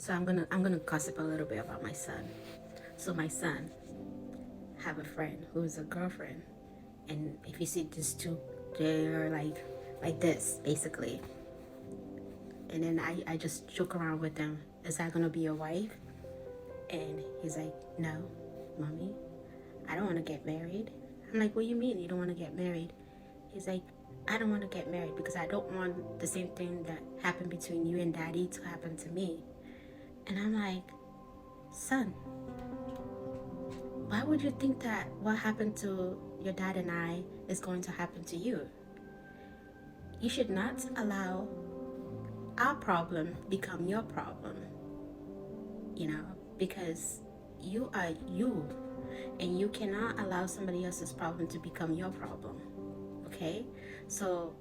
So I'm gonna gossip a little bit about my son. So my son have a friend who's a girlfriend, and if you see these two, they're like this basically. And then I just joke around with them. Is that gonna be your wife? And he's like, no, mommy, I don't want to get married. I'm like, what do you mean you don't want to get married? He's like, I don't want to get married because I don't want the same thing that happened between you and daddy to happen to me. And I'm like, son, why would you think that what happened to your dad and I is going to happen to you? You should not allow our problem become your problem, because you are you, and you cannot allow somebody else's problem to become your problem. Okay? So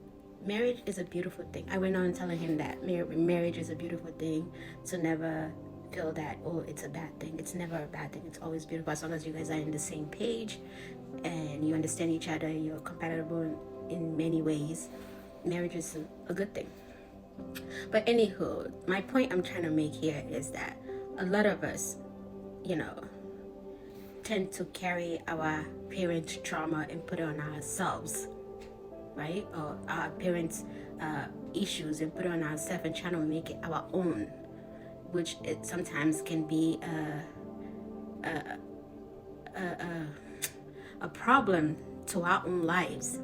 marriage is a beautiful thing. I went on telling him that marriage is a beautiful thing, to never feel that, oh, it's a bad thing. It's never a bad thing. It's always beautiful as long as you guys are in the same page and you understand each other, you're compatible in many ways. Marriage is a good thing. But anywho, my point I'm trying to make here is that a lot of us, tend to carry our parents' trauma and put it on ourselves, right? Or our parents' issues and put it on ourselves and trying to make it our own, which it sometimes can be a problem to our own lives,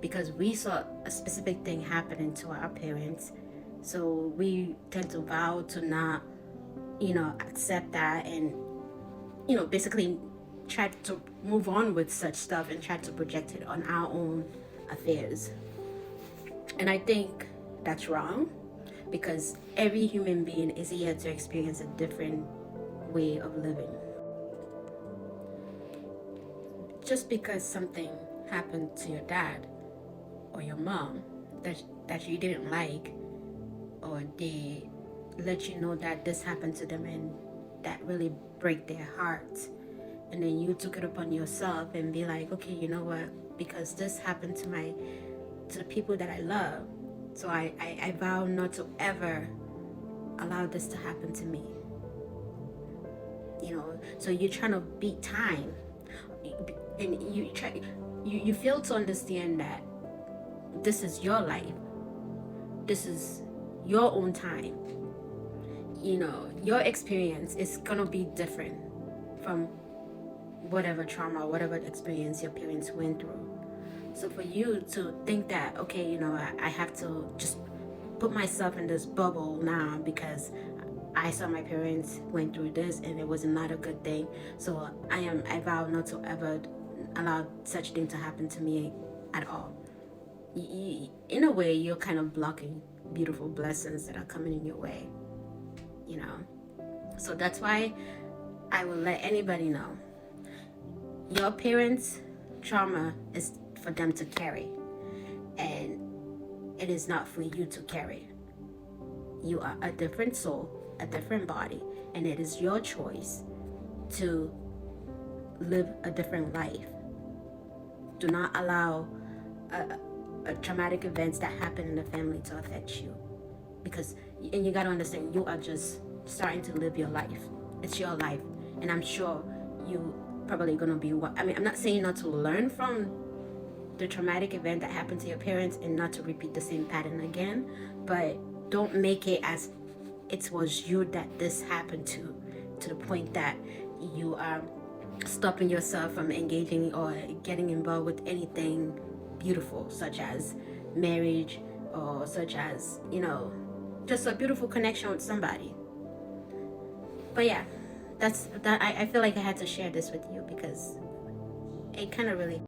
because we saw a specific thing happening to our parents. So we tend to vow to not, accept that, and, basically try to move on with such stuff and try to project it on our own affairs. And I think that's wrong, because every human being is here to experience a different way of living. Just because something happened to your dad or your mom that you didn't like, or they let you know that this happened to them and that really break their hearts, and then you took it upon yourself and be like, okay, you know what, because this happened to the people that I love, so I vow not to ever allow this to happen to me. So you're trying to beat time, and you fail to understand that this is your life, this is your own time. Your experience is gonna be different from whatever trauma, whatever experience your parents went through. So for you to think that, okay, I have to just put myself in this bubble now because I saw my parents went through this and it was not a good thing, so I vow not to ever allow such thing to happen to me at all. In a way, you're kind of blocking beautiful blessings that are coming in your way. So that's why I will let anybody know, your parents' trauma is for them to carry, and it is not for you to carry. You are a different soul, a different body, and it is your choice to live a different life. Do not allow a traumatic events that happen in the family to affect you, and you got to understand, you are just starting to live your life. It's your life, and I'm sure you probably gonna be I'm not saying not to learn from the traumatic event that happened to your parents and not to repeat the same pattern again, but don't make it as it was you that this happened to the point that you are stopping yourself from engaging or getting involved with anything beautiful, such as marriage, or such as, just a beautiful connection with somebody. But yeah, that's that. I feel like I had to share this with you because it kind of really